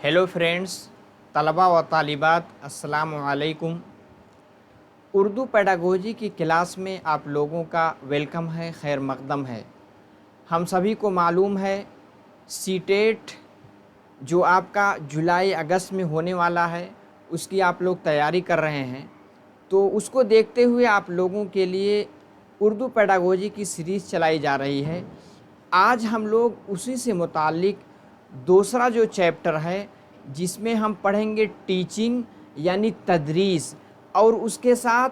Hello friends, तलबा व तालिबात, अस्सलामु अलैकुम। उर्दू पेडागोजी की क्लास में आप लोगों का वेलकम है, खैर मकदम है। हम सभी को मालूम है सीटेट जो आपका जुलाई अगस्त में होने वाला है, उसकी आप लोग तैयारी कर रहे हैं। तो उसको देखते हुए आप लोगों के लिए उर्दू पेडागोजी की सीरीज़ चलाई जा रही है। आज हम लोग उसी से मुताल्लिक दूसरा जो चैप्टर है, जिसमें हम पढ़ेंगे टीचिंग यानी तदरीस, और उसके साथ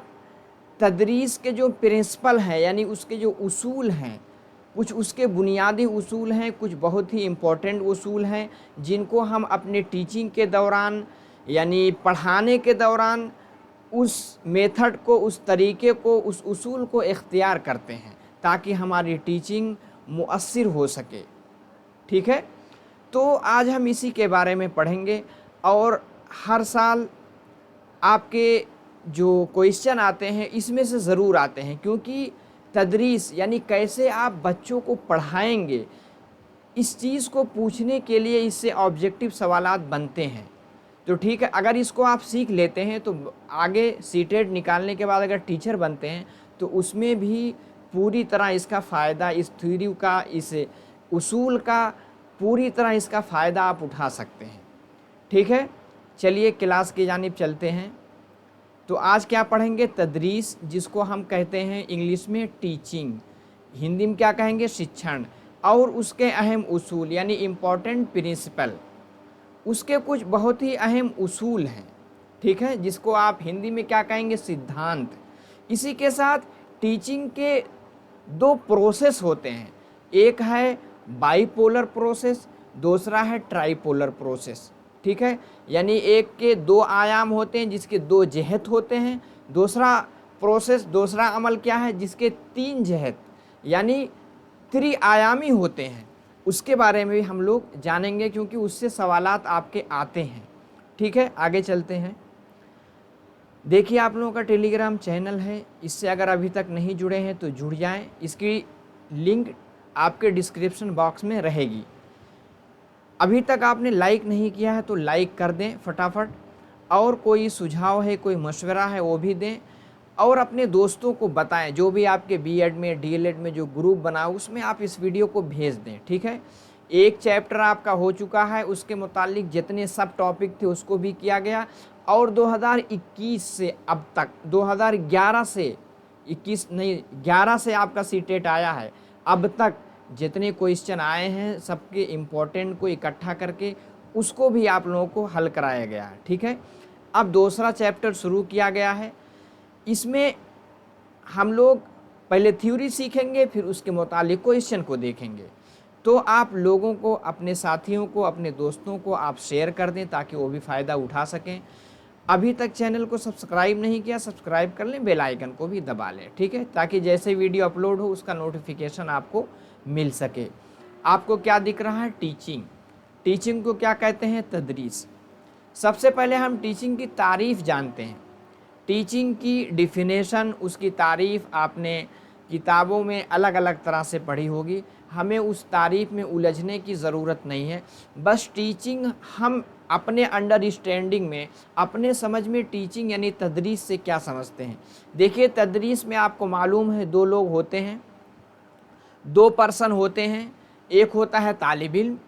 तदरीस के जो प्रिंसिपल हैं यानी उसके जो उसूल हैं, कुछ उसके बुनियादी उसूल हैं, कुछ बहुत ही इम्पोर्टेंट उसूल हैं जिनको हम अपने टीचिंग के दौरान यानी पढ़ाने के दौरान उस मेथड को, उस तरीके को, उस उसूल को इख्तियार करते हैं ताकि हमारी टीचिंग मुअस्सिर हो सके। ठीक है, तो आज हम इसी के बारे में पढ़ेंगे। और हर साल आपके जो क्वेश्चन आते हैं इसमें से ज़रूर आते हैं, क्योंकि तदरीस यानी कैसे आप बच्चों को पढ़ाएंगे, इस चीज़ को पूछने के लिए इससे ऑब्जेक्टिव सवालात बनते हैं। तो ठीक है, अगर इसको आप सीख लेते हैं तो आगे सीटेट निकालने के बाद अगर टीचर बनते हैं तो उसमें भी पूरी तरह इसका फ़ायदा, इस थ्योरी का, इस उसूल का पूरी तरह इसका फ़ायदा आप उठा सकते हैं। ठीक है, चलिए क्लास की जानिब चलते हैं। तो आज क्या पढ़ेंगे? तदरीस, जिसको हम कहते हैं इंग्लिश में टीचिंग, हिंदी में क्या कहेंगे? शिक्षण। और उसके अहम उसूल यानी इम्पॉर्टेंट प्रिंसिपल, उसके कुछ बहुत ही अहम उसूल हैं। ठीक है, जिसको आप हिंदी में क्या कहेंगे? सिद्धांत। इसी के साथ टीचिंग के दो प्रोसेस होते हैं, एक है बाईपोलर प्रोसेस, दूसरा है ट्राईपोलर प्रोसेस। ठीक है, यानी एक के दो आयाम होते हैं जिसके दो जहत होते हैं। दूसरा प्रोसेस, दूसरा अमल क्या है? जिसके तीन जहत यानी त्रिआयामी होते हैं। उसके बारे में भी हम लोग जानेंगे, क्योंकि उससे सवालात आपके आते हैं। ठीक है, आगे चलते हैं। देखिए, आप लोगों का टेलीग्राम चैनल है, इससे अगर अभी तक नहीं जुड़े हैं तो जुड़ जाएं। इसकी लिंक आपके डिस्क्रिप्शन बॉक्स में रहेगी। अभी तक आपने लाइक नहीं किया है तो लाइक कर दें फटाफट, और कोई सुझाव है, कोई मशवरा है वो भी दें, और अपने दोस्तों को बताएं। जो भी आपके बीएड में, डीएलएड में जो ग्रुप बना उसमें आप इस वीडियो को भेज दें। ठीक है, एक चैप्टर आपका हो चुका है, उसके मुतालिक जितने सब टॉपिक थे उसको भी किया गया। और 2021 से अब तक, 2011 से 21 नहीं, 11 से आपका सीटेट आया है, अब तक जितने क्वेश्चन आए हैं सबके इम्पोर्टेंट को इकट्ठा करके उसको भी आप लोगों को हल कराया गया है। ठीक है, अब दूसरा चैप्टर शुरू किया गया है। इसमें हम लोग पहले थ्योरी सीखेंगे, फिर उसके मुतालिक क्वेश्चन को देखेंगे। तो आप लोगों को, अपने साथियों को, अपने दोस्तों को आप शेयर कर दें ताकि वो भी फ़ायदा उठा सकें। अभी तक चैनल को सब्सक्राइब नहीं किया, सब्सक्राइब कर लें, बेल आइकन को भी दबा लें। ठीक है, ताकि जैसे वीडियो अपलोड हो उसका नोटिफिकेशन आपको मिल सके। आपको क्या दिख रहा है? टीचिंग। टीचिंग को क्या कहते हैं? तदरीस। सबसे पहले हम टीचिंग की तारीफ़ जानते हैं। टीचिंग की डिफिनेशन, उसकी तारीफ़ आपने किताबों में अलग अलग तरह से पढ़ी होगी, हमें उस तारीफ़ में उलझने की ज़रूरत नहीं है। बस टीचिंग हम अपने अंडरस्टैंडिंग में, अपने समझ में टीचिंग यानी तदरीस से क्या समझते हैं। देखिए, तदरीस में आपको मालूम है दो लोग होते हैं, दो पर्सन होते हैं। एक होता है तालिब इल्म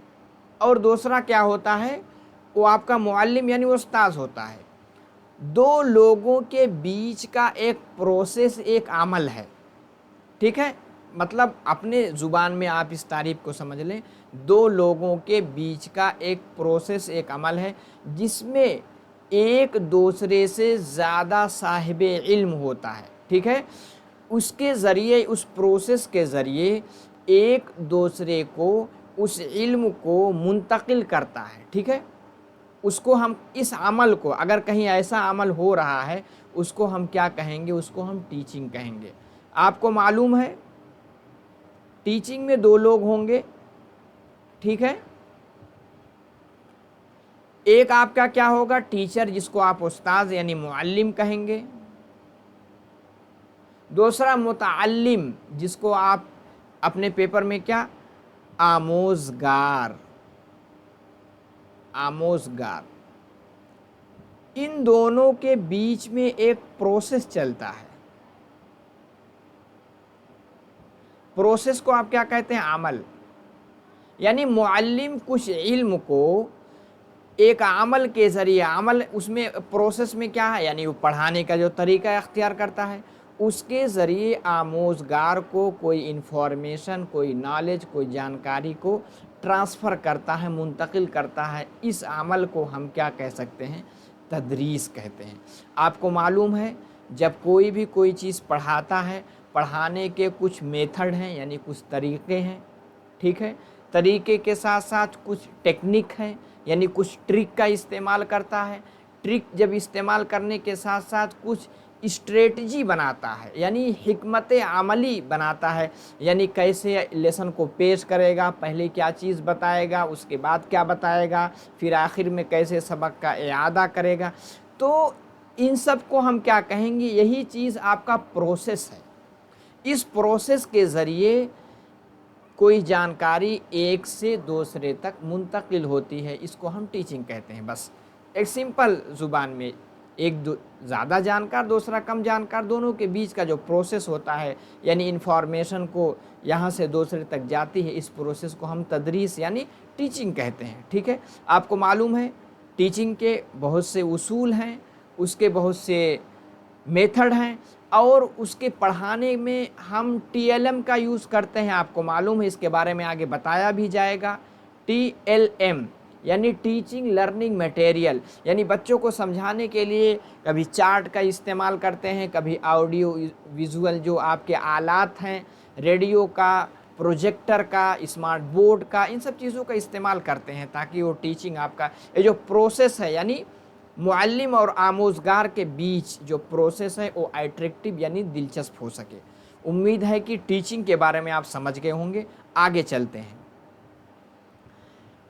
और दूसरा क्या होता है? वो आपका मुअल्लिम यानी उस्ताद होता है। दो लोगों के बीच का एक प्रोसेस, एक अमल है। ठीक है, मतलब अपने ज़ुबान में आप इस तारीफ़ को समझ लें, दो लोगों के बीच का एक प्रोसेस, एक अमल है जिसमें एक दूसरे से ज़्यादा साहिबे इल्म होता है। ठीक है, उसके ज़रिए, उस प्रोसेस के ज़रिए एक दूसरे को उस इल्म को मुंतकिल करता है। ठीक है, उसको हम, इस अमल को, अगर कहीं ऐसा अमल हो रहा है उसको हम क्या कहेंगे? उसको हम टीचिंग कहेंगे। आपको मालूम है टीचिंग में दो लोग होंगे। ठीक है, एक आपका क्या होगा? टीचर, जिसको आप उस्ताद यानी मुअल्लिम कहेंगे। दूसरा मुतअल्लिम, जिसको आप अपने पेपर में क्या? आमोज़गार, आमोज़गार, इन दोनों के बीच में एक प्रोसेस चलता है। प्रोसेस को आप क्या कहते हैं? अमल। यानी मुअल्लिम कुछ इल्म को एक अमल के ज़रिए, अमल उसमें प्रोसेस में क्या है, यानी वो पढ़ाने का जो तरीका अख्तियार करता है, उसके ज़रिए आमोज़गार को कोई इन्फॉर्मेशन, कोई नॉलेज, कोई जानकारी को ट्रांसफ़र करता है, मुंतकिल करता है। इस अमल को हम क्या कह सकते हैं? तदरीस कहते हैं। आपको मालूम है, जब कोई भी कोई चीज़ पढ़ाता है, पढ़ाने के कुछ मेथड हैं, यानी कुछ तरीक़े हैं, ठीक है। तरीक़े के साथ साथ कुछ टेक्निक है, यानी कुछ ट्रिक का इस्तेमाल करता है। ट्रिक जब इस्तेमाल करने के साथ साथ कुछ स्ट्रेटजी बनाता है, यानी हिकमत अमली बनाता है, यानी कैसे लेसन को पेश करेगा, पहले क्या चीज़ बताएगा, उसके बाद क्या बताएगा, फिर आखिर में कैसे सबक का इआदा करेगा। तो इन सब को हम क्या कहेंगे? यही चीज़ आपका प्रोसेस है। इस प्रोसेस के ज़रिए कोई जानकारी एक से दूसरे तक मुंतकिल होती है, इसको हम टीचिंग कहते हैं। बस एक सिंपल ज़ुबान में, एक ज़्यादा जानकार, दूसरा कम जानकार, दोनों के बीच का जो प्रोसेस होता है, यानी इन्फॉर्मेशन को यहाँ से दूसरे तक जाती है, इस प्रोसेस को हम तदरीस यानी टीचिंग कहते हैं, ठीक है। आपको मालूम है, टीचिंग के बहुत से उसूल हैं, उसके बहुत से मेथड हैं, और उसके पढ़ाने में हम TLM का यूज़ करते हैं। आपको मालूम है, इसके बारे में आगे बताया भी जाएगा। TLM यानी टीचिंग लर्निंग मटेरियल, यानी बच्चों को समझाने के लिए कभी चार्ट का इस्तेमाल करते हैं, कभी ऑडियो विजुअल जो आपके आलात हैं, रेडियो का, प्रोजेक्टर का, स्मार्ट बोर्ड का, इन सब चीज़ों का इस्तेमाल करते हैं, ताकि वो टीचिंग आपका ये जो प्रोसेस है, यानी मुअल्लिम और आमोज़गार के बीच जो प्रोसेस है, वो अट्रैक्टिव यानी दिलचस्प हो सके। उम्मीद है कि टीचिंग के बारे में आप समझ गए होंगे। आगे चलते हैं।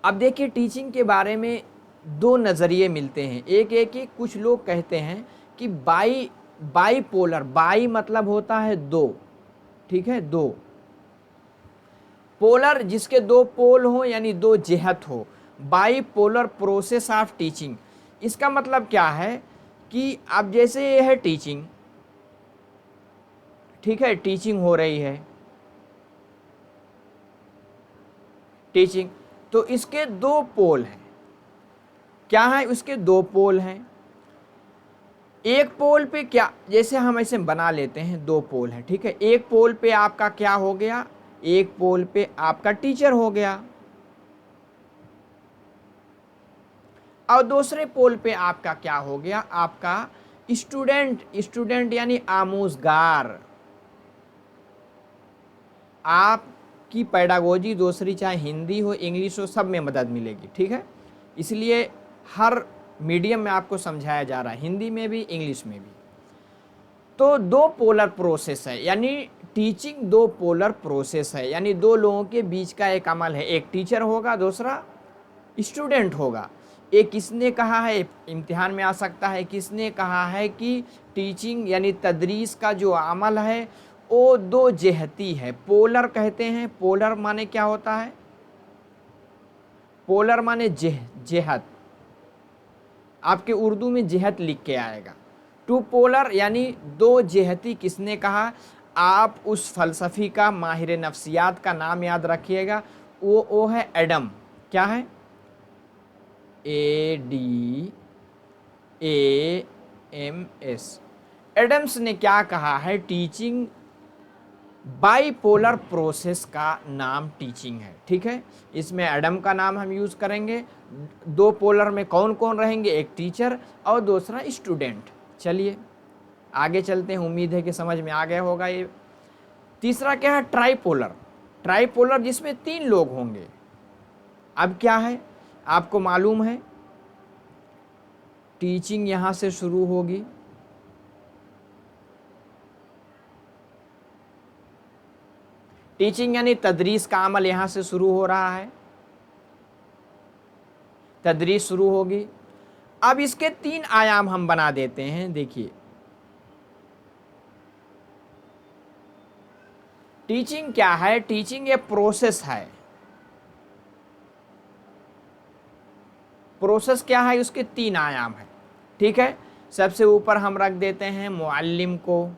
अब देखिए, टीचिंग के बारे में दो नज़रिए मिलते हैं। एक कुछ लोग कहते हैं कि बाईपोलर, बाई मतलब होता है दो, ठीक है, दो पोलर, जिसके दो पोल हो यानी दो जिहत हो, बाईपोलर प्रोसेस ऑफ टीचिंग। इसका मतलब क्या है कि अब जैसे ये है टीचिंग, ठीक है, टीचिंग हो रही है, टीचिंग, तो इसके दो पोल हैं। क्या है? उसके दो पोल हैं। एक पोल पे क्या, जैसे हम ऐसे बना लेते हैं, दो पोल हैं, ठीक है। एक पोल पे आपका क्या हो गया? एक पोल पे आपका टीचर हो गया, और दूसरे पोल पे आपका क्या हो गया? आपका स्टूडेंट। स्टूडेंट यानी आमोज़गार। आपकी पेडागोजी दूसरी, चाहे हिंदी हो, इंग्लिश हो, सब में मदद मिलेगी, ठीक है। इसलिए हर मीडियम में आपको समझाया जा रहा है, हिंदी में भी, इंग्लिश में भी। तो दो पोलर प्रोसेस है, यानी टीचिंग दो पोलर प्रोसेस है, यानी दो लोगों के बीच का एक अमल है। एक टीचर होगा, दूसरा स्टूडेंट होगा। एक किसने कहा है, इम्तिहान में आ सकता है, किसने कहा है कि टीचिंग यानी तदरीस का जो अमल है वो दो जिहती है, पोलर कहते हैं। पोलर माने क्या होता है? पोलर माने जिहत। आपके उर्दू में जिहत लिख के आएगा। टू पोलर यानी दो जिहती। किसने कहा? आप उस फ़लसफ़ी का, माहिर नफ्सियात का नाम याद रखिएगा, वो है एडम। क्या है? ADAMS। एडम्स ने क्या कहा है? टीचिंग बाईपोलर प्रोसेस का नाम टीचिंग है, ठीक है। इसमें एडम का नाम हम यूज़ करेंगे। दो पोलर में कौन कौन रहेंगे? एक टीचर और दूसरा स्टूडेंट। चलिए आगे चलते हैं, उम्मीद है कि समझ में आ गया होगा ये। तीसरा क्या है? ट्राईपोलर। ट्राईपोलर जिसमें तीन लोग होंगे। अब क्या है? आपको मालूम है, टीचिंग यहाँ से शुरू होगी, टीचिंग यानी तदरीस का अमल यहाँ से शुरू हो रहा है, तदरीस शुरू होगी। अब इसके तीन आयाम हम बना देते हैं। देखिए, टीचिंग क्या है? टीचिंग ये प्रोसेस है। प्रोसेस क्या है, उसके 3 आयाम है, ठीक है। सबसे ऊपर हम रख देते हैं मुअल्लिम को,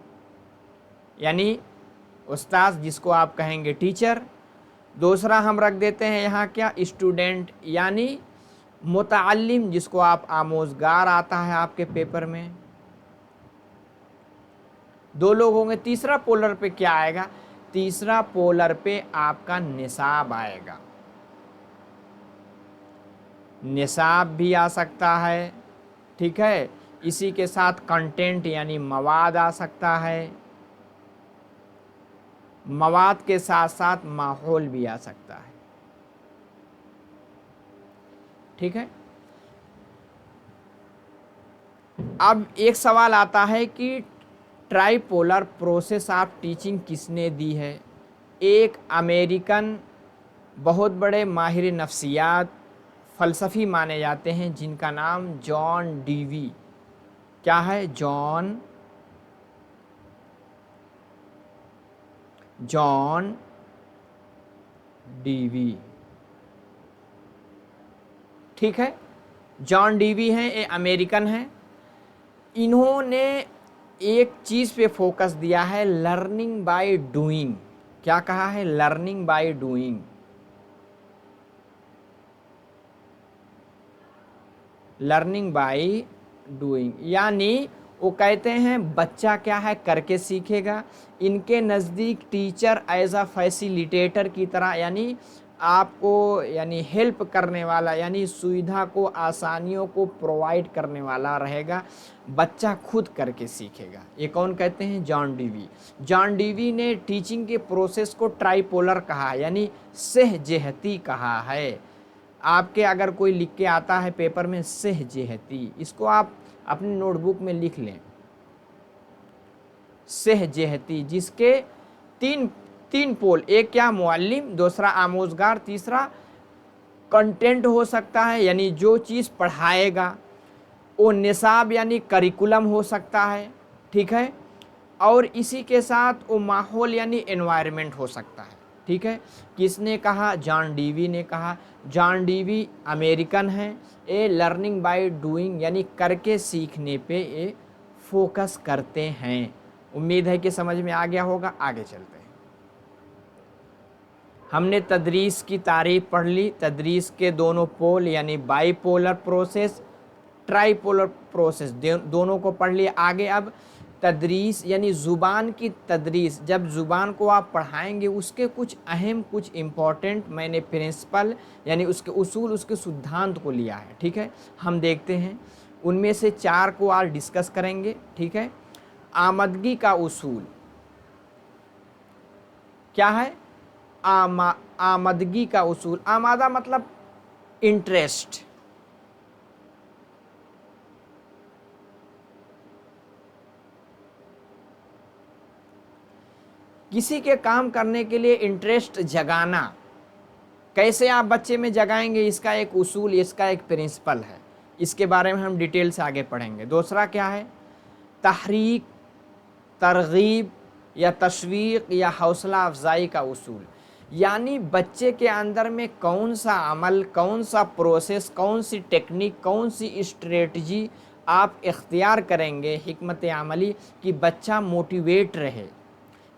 यानी उस्ताद, जिसको आप कहेंगे टीचर। दूसरा हम रख देते हैं यहाँ क्या, स्टूडेंट, यानी मुतअल्लिम, जिसको आप आमोज़गार आता है आपके पेपर में। 2 लोग होंगे। तीसरा पोलर पे क्या आएगा, तीसरा पोलर पे आपका निसाब आएगा। निसाब भी आ सकता है, ठीक है। इसी के साथ कंटेंट यानी मवाद आ सकता है। मवाद के साथ साथ माहौल भी आ सकता है, ठीक है। अब एक सवाल आता है कि ट्राइपोलर प्रोसेस ऑफ टीचिंग किसने दी है। एक अमेरिकन बहुत बड़े माहिर नफ्सियात फ़लसफ़ी माने जाते हैं, जिनका नाम जॉन डीवी, क्या है, जॉन डीवी, ठीक है। जॉन डीवी हैं, ये अमेरिकन हैं। इन्होंने एक चीज़ पे फोकस दिया है, लर्निंग बाय डूइंग। क्या कहा है, learning by doing. Learning by doing यानी वो कहते हैं बच्चा क्या है, करके सीखेगा। इनके नज़दीक टीचर एज अ फैसिलिटेटर की तरह, यानी आपको यानी हेल्प करने वाला, यानी सुविधा को, आसानियों को प्रोवाइड करने वाला रहेगा। बच्चा खुद करके सीखेगा। ये कौन कहते हैं, जॉन डीवी। जॉन डीवी ने टीचिंग के प्रोसेस को ट्राइपोलर कहा, यानी सहजेहती कहा है। आपके अगर कोई लिख के आता है पेपर में सहजेहती, इसको आप अपनी नोटबुक में लिख लें। सहजेहती, जिसके तीन पोल, एक क्या, मुअल्लिम, दूसरा आमोज़गार, तीसरा कंटेंट हो सकता है, यानी जो चीज़ पढ़ाएगा। वो निसाब यानी करिकुलम हो सकता है, ठीक है। और इसी के साथ वो माहौल यानी एनवायरनमेंट हो सकता है, ठीक है। किसने कहा, जॉन डीवी ने कहा। जॉन डीवी अमेरिकन हैं। ये लर्निंग बाय डूइंग यानी करके सीखने पे ये फोकस करते हैं। उम्मीद है कि समझ में आ गया होगा। आगे चलते हैं। हमने तदरीस की तारीफ पढ़ ली। तदरीस के दोनों पोल यानी बाईपोलर प्रोसेस, ट्राइपोलर प्रोसेस, दोनों को पढ़ लिया। आगे अब तदरीस यानी ज़ुबान की तदरीस, जब ज़ुबान को आप पढ़ाएंगे उसके कुछ अहम, कुछ इम्पॉर्टेंट मैंने प्रिंसिपल यानी उसके उसूल, उसके सिद्धांत को लिया है, ठीक है। हम देखते हैं उनमें से 4 को आज डिस्कस करेंगे, ठीक है। आमदगी का उसूल क्या है, आमदगी का उसूल। आमादा मतलब इंटरेस्ट, किसी के काम करने के लिए इंटरेस्ट जगाना। कैसे आप बच्चे में जगाएंगे, इसका एक उसूल, इसका एक प्रिंसिपल है। इसके बारे में हम डिटेल से आगे पढ़ेंगे। दूसरा क्या है, तहरीक, तरगीब या तशवीक या हौसला अफजाई का उसूल, यानी बच्चे के अंदर में कौन सा अमल, कौन सा प्रोसेस, कौन सी टेक्निक, कौन सी स्ट्रेटजी आप इख्तियार करेंगे, हिकमत अमली, कि बच्चा मोटिवेट रहे,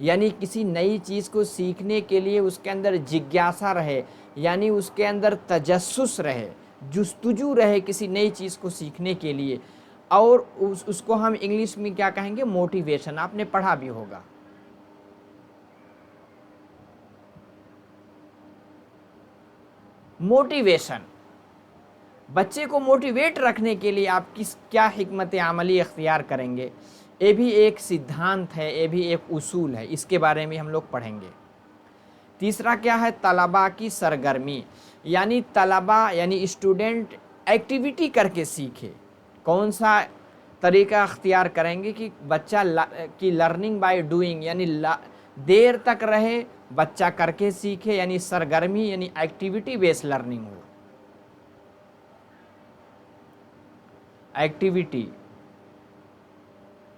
यानी किसी नई चीज़ को सीखने के लिए उसके अंदर जिज्ञासा रहे, यानी उसके अंदर तजस्सुस रहे, जुस्तजू रहे किसी नई चीज़ को सीखने के लिए। और उसको हम इंग्लिश में क्या कहेंगे, मोटिवेशन। आपने पढ़ा भी होगा। मोटिवेशन, बच्चे को मोटिवेट रखने के लिए आप क्या हिकमत अमली इख्तियार करेंगे, ये भी एक सिद्धांत है, ये भी एक उसूल है। इसके बारे में हम लोग पढ़ेंगे। तीसरा क्या है, तलबा की सरगर्मी, यानी तलबा यानी स्टूडेंट एक्टिविटी करके सीखे। कौन सा तरीका अख्तियार करेंगे कि बच्चा की लर्निंग बाय डूइंग यानी देर तक रहे, बच्चा करके सीखे, यानी सरगर्मी यानी एक्टिविटी बेस्ड लर्निंग हो। एक्टिविटी,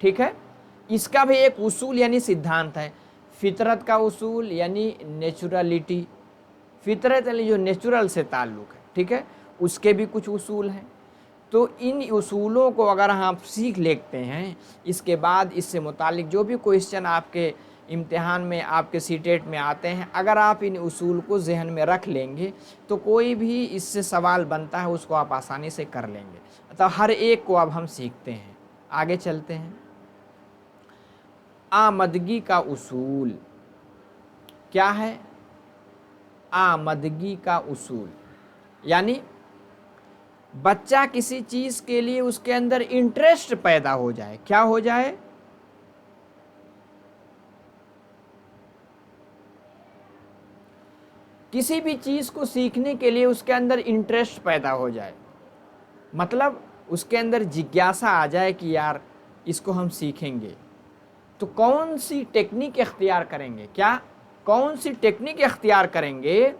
ठीक है। इसका भी एक उसूल यानी सिद्धांत है। फितरत का उसूल यानी नेचुरलिटी, फितरत यानी जो नेचुरल से ताल्लुक़ है, ठीक है। उसके भी कुछ उसूल हैं। तो इन उसूलों को अगर आप सीख लेते हैं, इसके बाद इससे मुतालिक जो भी क्वेश्चन आपके इम्तिहान में, आपके सीटेट में आते हैं, अगर आप इन उसूल को जहन में रख लेंगे तो कोई भी इससे सवाल बनता है उसको आप आसानी से कर लेंगे। तो हर एक को अब हम सीखते हैं। आगे चलते हैं। आमदगी का उसूल क्या है? आमदगी का उसूल यानी बच्चा किसी चीज़ के लिए उसके अंदर इंटरेस्ट पैदा हो जाए। क्या हो जाए? किसी भी चीज़ को सीखने के लिए उसके अंदर इंटरेस्ट पैदा हो जाए, मतलब उसके अंदर जिज्ञासा आ जाए कि यार इसको हम सीखेंगे। तो कौन सी टेक्निक इख्तियार करेंगे? क्या कौन सी टेक्निक इख्तियार करेंगे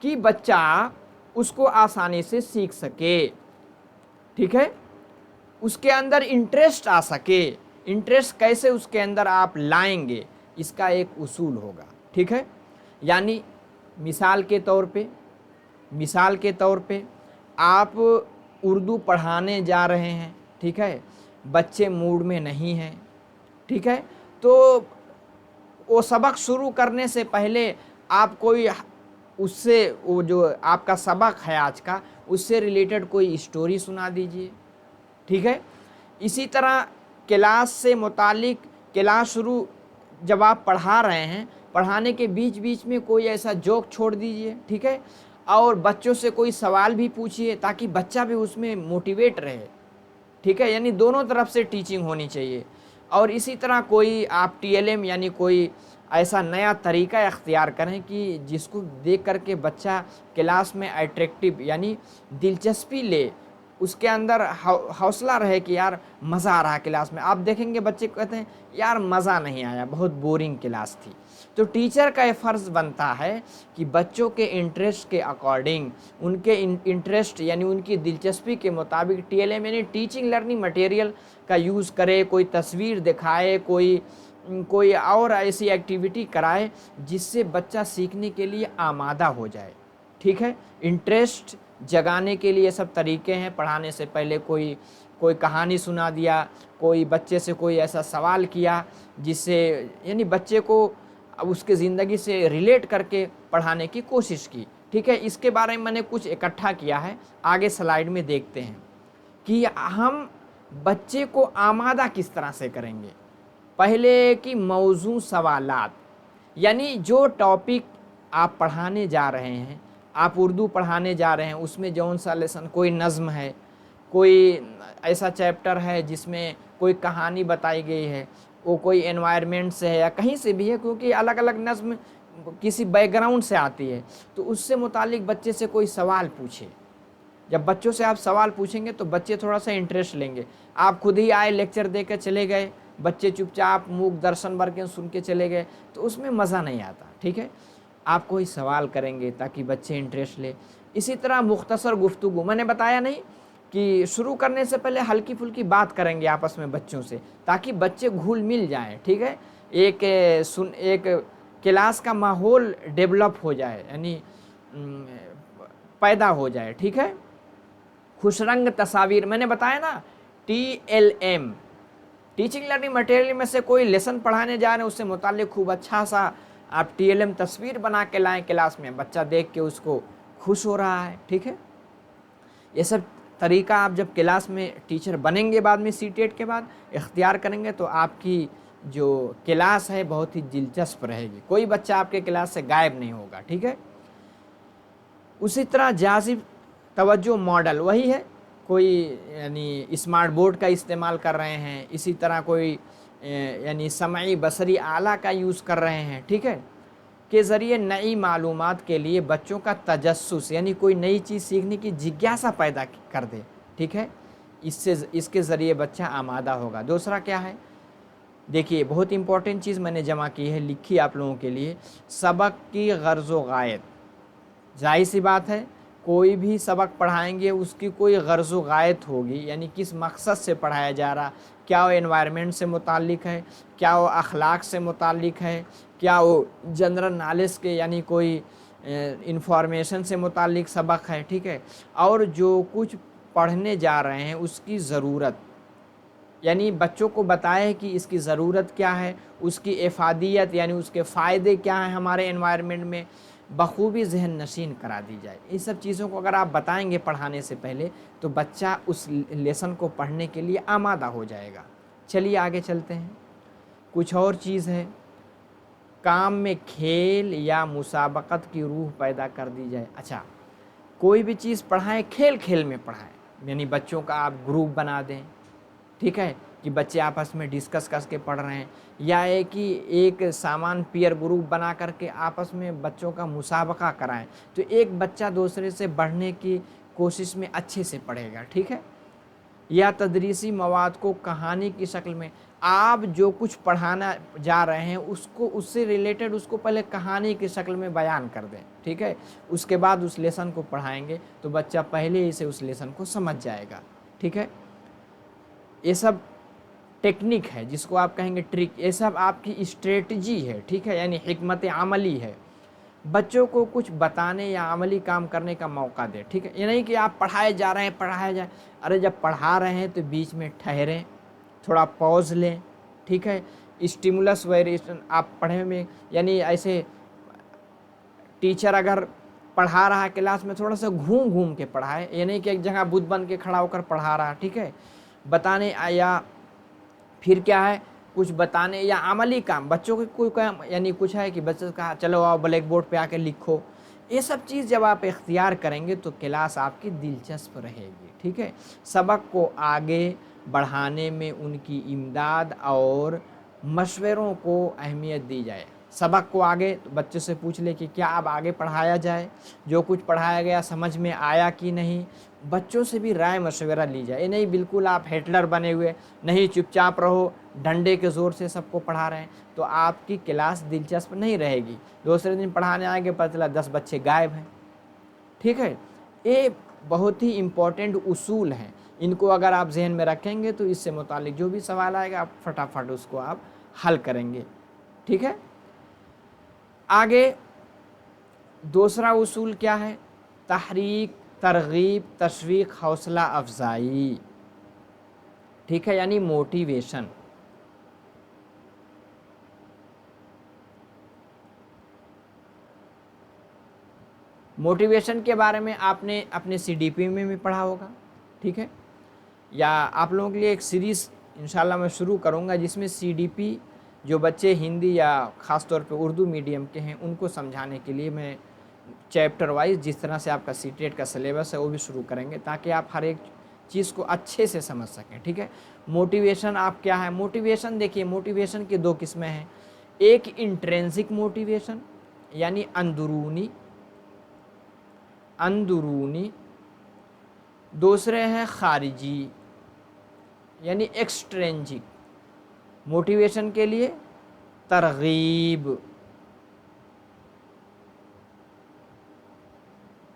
कि बच्चा उसको आसानी से सीख सके, ठीक है, उसके अंदर इंटरेस्ट आ सके। इंटरेस्ट कैसे उसके अंदर आप लाएंगे, इसका एक उसूल होगा, ठीक है। यानी मिसाल के तौर पे आप उर्दू पढ़ाने जा रहे हैं, ठीक है, बच्चे मूड में नहीं हैं, ठीक है, तो वो सबक शुरू करने से पहले आप कोई उससे, वो जो आपका सबक है आज का, उससे रिलेटेड कोई स्टोरी सुना दीजिए, ठीक है। इसी तरह क्लास से मुतालिक, क्लास शुरू जब आप पढ़ा रहे हैं, पढ़ाने के बीच बीच में कोई ऐसा जोक छोड़ दीजिए, ठीक है, और बच्चों से कोई सवाल भी पूछिए ताकि बच्चा भी उसमें मोटिवेट रहे, ठीक है। यानी दोनों तरफ से टीचिंग होनी चाहिए। और इसी तरह कोई आप टीएलएम यानी कोई ऐसा नया तरीका इख्तियार करें कि जिसको देख करके बच्चा क्लास में अट्रैक्टिव यानी दिलचस्पी ले, उसके अंदर हौसला रहे कि यार मज़ा आ रहा है क्लास में। आप देखेंगे बच्चे कहते हैं यार मज़ा नहीं आया, बहुत बोरिंग क्लास थी। तो टीचर का ये फ़र्ज़ बनता है कि बच्चों के इंटरेस्ट के अकॉर्डिंग, उनके इंटरेस्ट यानी उनकी दिलचस्पी के मुताबिक टीएलएम यानी टीचिंग लर्निंग मटेरियल का यूज़ करे, कोई तस्वीर दिखाए, कोई और ऐसी एक्टिविटी कराए जिससे बच्चा सीखने के लिए आमादा हो जाए, ठीक है। इंटरेस्ट जगाने के लिए सब तरीके हैं। पढ़ाने से पहले कोई कहानी सुना दिया, कोई बच्चे से कोई ऐसा सवाल किया जिससे यानी बच्चे को उसके ज़िंदगी से रिलेट करके पढ़ाने की कोशिश की, ठीक है। इसके बारे में मैंने कुछ इकट्ठा किया है, आगे स्लाइड में देखते हैं कि हम बच्चे को आमादा किस तरह से करेंगे। पहले कि मौजू सवालात, यानी जो टॉपिक आप पढ़ाने जा रहे हैं, आप उर्दू पढ़ाने जा रहे हैं, उसमें जौन सा लेसन, कोई नज़्म है, कोई ऐसा चैप्टर है जिसमें कोई कहानी बताई गई है, वो कोई एनवायरनमेंट से है या कहीं से भी है, क्योंकि अलग अलग नज़्म किसी बैकग्राउंड से आती है, तो उससे मुतालिक बच्चे से कोई सवाल पूछे। जब बच्चों से आप सवाल पूछेंगे तो बच्चे थोड़ा सा इंटरेस्ट लेंगे। आप खुद ही आए लेक्चर दे कर चले गए, बच्चे चुपचाप मूक दर्शन भर के सुन के चले गए, तो उसमें मज़ा नहीं आता, ठीक है। आप कोई सवाल करेंगे ताकि बच्चे इंटरेस्ट ले। इसी तरह मुख्तसर गुफ्तगू, मैंने बताया नहीं कि शुरू करने से पहले हल्की फुल्की बात करेंगे आपस में बच्चों से ताकि बच्चे घुल मिल जाएँ, ठीक है। एक क्लास का माहौल डेवलप हो जाए, यानी पैदा हो जाए, ठीक है। खुशरंग तस्वीर, मैंने बताया ना, TLM टीचिंग लर्निंग मटेरियल में से कोई लेसन पढ़ाने जा रहे हैं, उससे मुताल्लिक खूब अच्छा सा आप TLM तस्वीर बना के लाएं क्लास में, बच्चा देख के उसको खुश हो रहा है, ठीक है। ये सब तरीका आप जब क्लास में टीचर बनेंगे, बाद में सीटेट के बाद इख्तियार करेंगे, तो आपकी जो क्लास है बहुत ही दिलचस्प रहेगी, कोई बच्चा आपके क्लास से गायब नहीं होगा, ठीक है। उसी तरह जाजिब तवज्जो मॉडल वही है, कोई यानी स्मार्ट बोर्ड का इस्तेमाल कर रहे हैं, इसी तरह कोई यानी समई बसरी आला का यूज़ कर रहे हैं, ठीक है, के ज़रिए नई मालूमात के लिए बच्चों का तजस्सुस यानी कोई नई चीज़ सीखने की जिज्ञासा पैदा कर दे, ठीक है। इसके ज़रिए बच्चा आमादा होगा। दूसरा क्या है, देखिए बहुत इंपॉर्टेंट चीज़ मैंने जमा की है, लिखी आप लोगों के लिए, सबक की गर्ज़ व गायत। जाहिर सी बात है, कोई भी सबक पढ़ाएंगे उसकी कोई गर्ज़ व गायत होगी, यानी किस मकसद से पढ़ाया जा रहा, क्या वो एनवायरनमेंट से मुताल्लिक है, क्या वो अखलाक से मुताल्लिक है, क्या वो जनरल नॉलेज के यानी कोई इंफॉर्मेशन से मुतालिक सबक है, ठीक है, और जो कुछ पढ़ने जा रहे हैं उसकी ज़रूरत, यानी बच्चों को बताएं कि इसकी ज़रूरत क्या है, उसकी इफ़ादियत यानी उसके फ़ायदे क्या हैं हमारे एनवायरनमेंट में, बखूबी जहन नशीन करा दी जाए। इन सब चीज़ों को अगर आप बताएंगे पढ़ाने से पहले तो बच्चा उस लेसन को पढ़ने के लिए आमादा हो जाएगा। चलिए आगे चलते हैं। कुछ और चीज़ है, काम में खेल या मुसाबकत की रूह पैदा कर दी जाए। अच्छा, कोई भी चीज़ पढ़ाएं, खेल खेल में पढ़ाएं, यानी बच्चों का आप ग्रुप बना दें, ठीक है, कि बच्चे आपस में डिस्कस करके पढ़ रहे हैं, या है कि एक सामान पीयर ग्रुप बना करके आपस में बच्चों का मुसाबका कराएं, तो एक बच्चा दूसरे से बढ़ने की कोशिश में अच्छे से पढ़ेगा, ठीक है। या तदरीसी मवाद को कहानी की शक्ल में, आप जो कुछ पढ़ाना जा रहे हैं उसको, उससे रिलेटेड उसको पहले कहानी की शक्ल में बयान कर दें, ठीक है, उसके बाद उस लेसन को पढ़ाएंगे तो बच्चा पहले ही से उस लेसन को समझ जाएगा, ठीक है। ये सब टेक्निक है जिसको आप कहेंगे ट्रिक, ये सब आपकी स्ट्रेटजी है, ठीक है, यानी हिकमत अमली है। बच्चों को कुछ बताने या अमली काम करने का मौका दें, ठीक है, ये नहीं कि आप पढ़ाए जा रहे हैं पढ़ाए जाए, अरे जब पढ़ा रहे हैं तो बीच में ठहरें, थोड़ा पॉज लें, ठीक है, स्टिमुलस वेरिएशन आप पढ़े में, यानी ऐसे टीचर अगर पढ़ा रहा है क्लास में थोड़ा सा घूम घूम के पढ़ाए, ये नहीं कि एक जगह बुद्ध बन के खड़ा होकर पढ़ा रहा, ठीक है। बताने या फिर क्या है, कुछ बताने या अमली काम, बच्चों के कोई काम, यानी कुछ है कि बच्चे कहा चलो आओ ब्लैक बोर्ड पे आके लिखो, ये सब चीज़ जब आप इख्तियार करेंगे तो क्लास आपकी दिलचस्प रहेगी, ठीक है। सबक को आगे बढ़ाने में उनकी इमदाद और मशवरों को अहमियत दी जाए। सबक को आगे तो बच्चे से पूछ ले कि क्या अब आगे पढ़ाया जाए, जो कुछ पढ़ाया गया समझ में आया कि नहीं, बच्चों से भी राय मशवरा ली जाए। ये नहीं बिल्कुल आप हिटलर बने हुए नहीं चुपचाप रहो, डंडे के ज़ोर से सबको पढ़ा रहे हैं, तो आपकी क्लास दिलचस्प नहीं रहेगी। दूसरे दिन पढ़ाने आएंगे पता चला 10 बच्चे गायब हैं, ठीक है। ये बहुत ही इम्पोर्टेंट उसूल हैं, इनको अगर आप जहन में रखेंगे तो इससे मुतालिक जो भी सवाल आएगा आप फटाफट उसको आप हल करेंगे, ठीक है। आगे दूसरा उसूल क्या है, तहरीक, तरगीब, तशवीक, हौसला अफजाई, ठीक है, यानी मोटिवेशन। मोटिवेशन के बारे में आपने अपने सीडीपी में भी पढ़ा होगा, ठीक है, या आप लोगों के लिए एक सीरीज़ इंशाल्लाह मैं शुरू करूंगा जिसमें सीडीपी जो बच्चे हिंदी या ख़ास तौर पे उर्दू मीडियम के हैं उनको समझाने के लिए मैं चैप्टर वाइज जिस तरह से आपका सीटेट का सिलेबस है वो भी शुरू करेंगे ताकि आप हर एक चीज़ को अच्छे से समझ सकें, ठीक है। मोटिवेशन आप क्या है, मोटिवेशन देखिए, मोटिवेशन की दो किस्में हैं, एक इंट्रेंसिक मोटिवेशन यानी अंदरूनी, दूसरे हैं खारिजी यानी एक्सट्रेंजिक। मोटिवेशन के लिए तरगीब,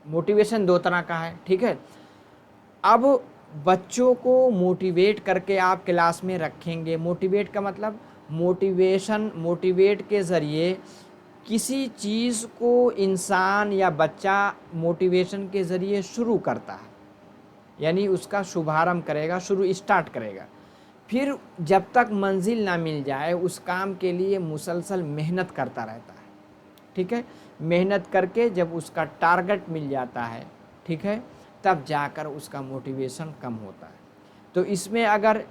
मोटिवेशन दो तरह का है, ठीक है। अब बच्चों को मोटिवेट करके आप क्लास में रखेंगे, मोटिवेट का मतलब मोटिवेट के ज़रिए किसी चीज़ को इंसान या बच्चा मोटिवेशन के ज़रिए शुरू करता है, यानी उसका शुभारंभ करेगा, स्टार्ट करेगा, फिर जब तक मंजिल ना मिल जाए उस काम के लिए मुसलसल मेहनत करता रहता है, ठीक है। मेहनत करके जब उसका टारगेट मिल जाता है, ठीक है, तब जाकर उसका मोटिवेशन कम होता है। तो इसमें अगर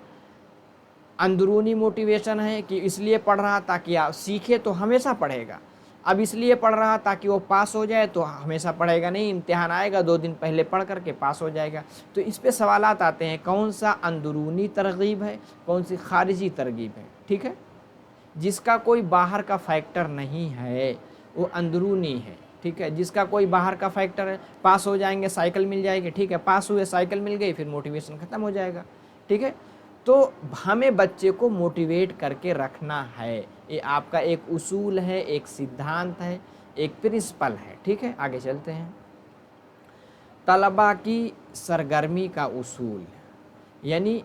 अंदरूनी मोटिवेशन है कि इसलिए पढ़ रहा ताकि आप सीखे तो हमेशा पढ़ेगा, अब इसलिए पढ़ रहा ताकि वो पास हो जाए तो हमेशा पढ़ेगा नहीं, इम्तिहान आएगा 2 दिन पहले पढ़ करके पास हो जाएगा। तो इस पे सवालात आते हैं कौन सा अंदरूनी तरगीब है, कौन सी खारिजी तरगीब है, ठीक है। जिसका कोई बाहर का फैक्टर नहीं है वो अंदरूनी है, ठीक है। जिसका कोई बाहर का फैक्टर है, पास हो जाएंगे साइकिल मिल जाएगी, ठीक है, पास हुए साइकिल मिल गई फिर मोटिवेशन ख़त्म हो जाएगा, ठीक है। तो हमें बच्चे को मोटिवेट करके रखना है, ये आपका एक उसूल है, एक सिद्धांत है, एक प्रिंसिपल है, ठीक है। आगे चलते हैं। तलबा की सरगर्मी का उसूल, यानी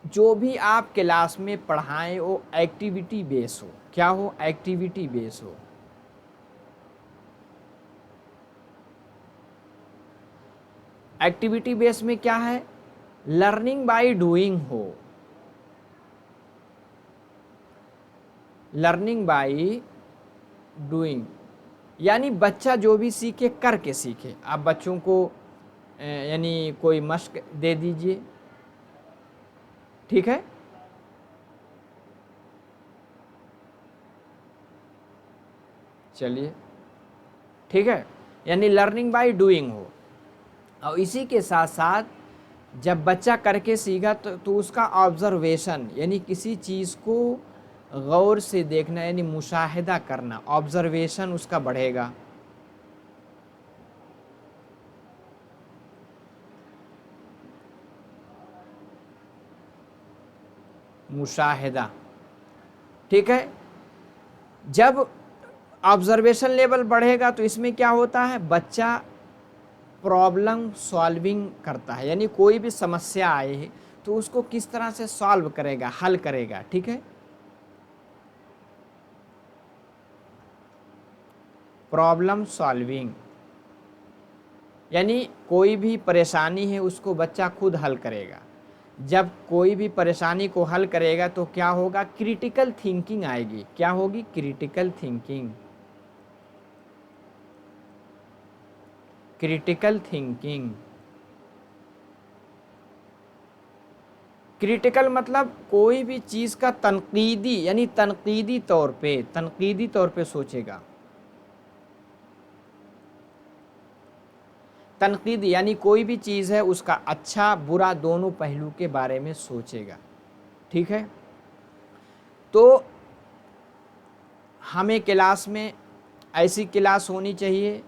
जो भी आप क्लास में पढ़ाएं वो एक्टिविटी बेस हो। क्या हो, एक्टिविटी बेस हो। एक्टिविटी बेस में क्या है, लर्निंग बाय डूइंग हो, लर्निंग बाय डूइंग, यानी बच्चा जो भी सीखे करके सीखे। आप बच्चों को यानी कोई मश्क दे दीजिए, ठीक है, चलिए ठीक है, यानी लर्निंग बाय डूइंग हो। और इसी के साथ साथ जब बच्चा करके सीखा तो उसका ऑब्जर्वेशन, यानी किसी चीज़ को गौर से देखना, यानी मुशाहिदा करना, ऑब्जर्वेशन उसका बढ़ेगा। मुशाहिदा, ठीक है। जब ऑब्जर्वेशन लेवल बढ़ेगा तो इसमें क्या होता है, बच्चा प्रॉब्लम सॉल्विंग करता है, यानी कोई भी समस्या आए है तो उसको किस तरह से सॉल्व करेगा, हल करेगा, ठीक है। प्रॉब्लम सॉल्विंग, यानी कोई भी परेशानी है उसको बच्चा खुद हल करेगा। जब कोई भी परेशानी को हल करेगा तो क्या होगा, क्रिटिकल थिंकिंग आएगी। क्या होगी, critical thinking. Critical thinking, critical मतलब कोई भी चीज़ का तनकीदी, यानी तनकीदी तौर पे सोचेगा। तनकीदी यानी कोई भी चीज़ है उसका अच्छा बुरा दोनों पहलू के बारे में सोचेगा, ठीक है। तो हमें क्लास में ऐसी क्लास होनी चाहिए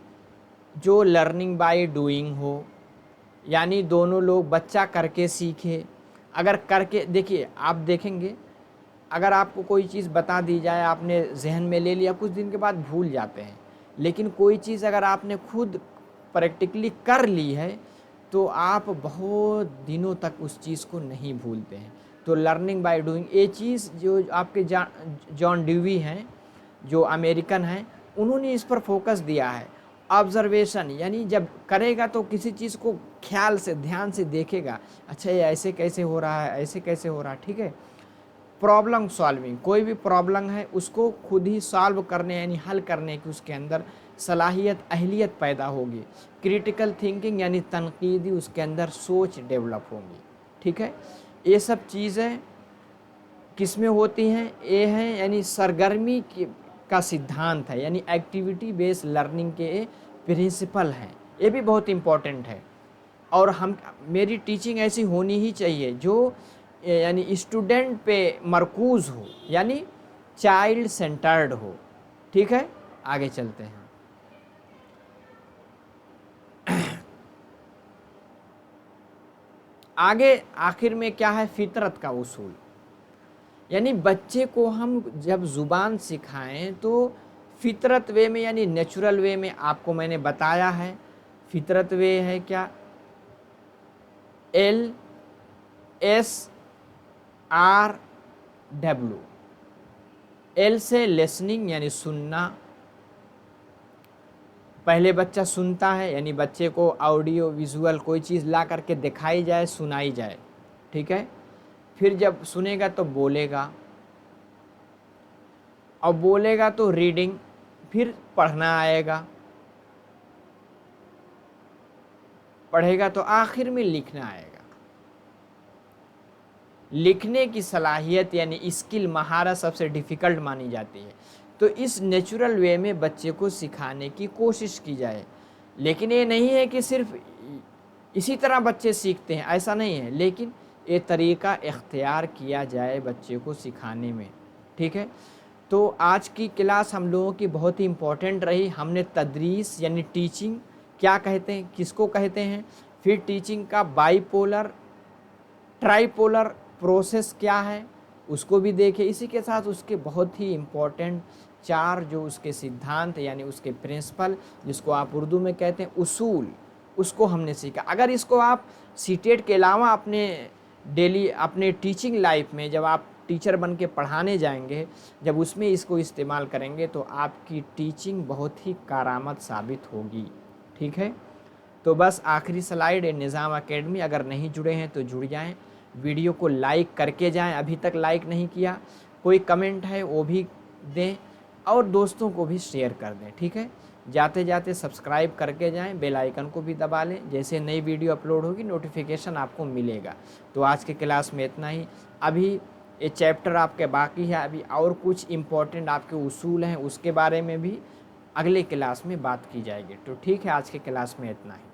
जो लर्निंग बाय डूइंग हो, यानी दोनों लोग, बच्चा करके सीखे। अगर करके देखिए, आप देखेंगे अगर आपको कोई चीज़ बता दी जाए, आपने जहन में ले लिया, कुछ दिन के बाद भूल जाते हैं। लेकिन कोई चीज़ अगर आपने खुद प्रैक्टिकली कर ली है तो आप बहुत दिनों तक उस चीज़ को नहीं भूलते हैं। तो लर्निंग बाय डूइंग, ये चीज़ जो आपके जॉन ड्यूवी हैं, जो अमेरिकन हैं, उन्होंने इस पर फोकस दिया है। ऑब्जर्वेशन, यानी जब करेगा तो किसी चीज़ को ख्याल से, ध्यान से देखेगा, अच्छा ये ऐसे कैसे हो रहा है, ऐसे कैसे हो रहा है, ठीक है। प्रॉब्लम सॉल्विंग, कोई भी प्रॉब्लम है उसको खुद ही सॉल्व करने, यानी हल करने की उसके अंदर सलाहियत, अहलियत पैदा होगी। क्रिटिकल थिंकिंग यानी तनकीदी, उसके अंदर सोच डेवलप होगी, ठीक है। ये सब चीज़ें किस में होती हैं, ये हैं यानी सरगर्मी का सिद्धांत है, यानी एक्टिविटी बेस्ड लर्निंग के प्रिंसिपल हैं। ये भी बहुत इम्पोर्टेंट है। और मेरी टीचिंग ऐसी होनी ही चाहिए जो यानी स्टूडेंट पे मरकूज़ हो, यानी चाइल्ड सेंटर्ड हो, ठीक है। आगे चलते हैं। आगे आखिर में क्या है, फितरत का उसूल, यानी बच्चे को हम जब ज़ुबान सिखाएं तो फितरत वे में, यानी नेचुरल वे में। आपको मैंने बताया है फितरत वे है क्या, LSRW। L से लिसनिंग यानी सुनना, पहले बच्चा सुनता है, यानी बच्चे को ऑडियो विजुअल कोई चीज़ ला करके दिखाई जाए, सुनाई जाए, ठीक है। फिर जब सुनेगा तो बोलेगा, और बोलेगा तो रीडिंग, फिर पढ़ना आएगा, पढ़ेगा तो आखिर में लिखना आएगा। लिखने की सलाहियत यानी स्किल, महारत सबसे डिफ़िकल्ट मानी जाती है। तो इस नेचुरल वे में बच्चे को सिखाने की कोशिश की जाए। लेकिन ये नहीं है कि सिर्फ इसी तरह बच्चे सीखते हैं, ऐसा नहीं है, लेकिन ये तरीक़ा इख्तियार किया जाए बच्चे को सिखाने में, ठीक है। तो आज की क्लास हम लोगों की बहुत ही इम्पोर्टेंट रही। हमने तदरीस यानी टीचिंग क्या कहते हैं, किसको कहते हैं, फिर टीचिंग का बाईपोलर, ट्राईपोलर प्रोसेस क्या है उसको भी देखे। इसी के साथ उसके बहुत ही इम्पोर्टेंट 4 जो उसके सिद्धांत यानी उसके प्रिंसिपल, जिसको आप उर्दू में कहते हैं उसूल, उसको हमने सीखा। अगर इसको आप सीटेट के अलावा अपने डेली अपने टीचिंग लाइफ में, जब आप टीचर बन के पढ़ाने जाएंगे, जब उसमें इसको इस्तेमाल करेंगे तो आपकी टीचिंग बहुत ही कारामद साबित होगी, ठीक है। तो बस आखिरी स्लाइड, निज़ाम एकेडमी, अगर नहीं जुड़े हैं तो जुड़ जाएं, वीडियो को लाइक करके जाएं, अभी तक लाइक नहीं किया, कोई कमेंट है वो भी दें और दोस्तों को भी शेयर कर दें, ठीक है। जाते जाते सब्सक्राइब करके जाएं, बेल आइकन को भी दबा लें, जैसे नई वीडियो अपलोड होगी नोटिफिकेशन आपको मिलेगा। तो आज के क्लास में इतना ही। अभी ये चैप्टर आपके बाकी है, अभी और कुछ इम्पोर्टेंट आपके उसूल हैं, उसके बारे में भी अगले क्लास में बात की जाएगी। तो ठीक है, आज के क्लास में इतना ही।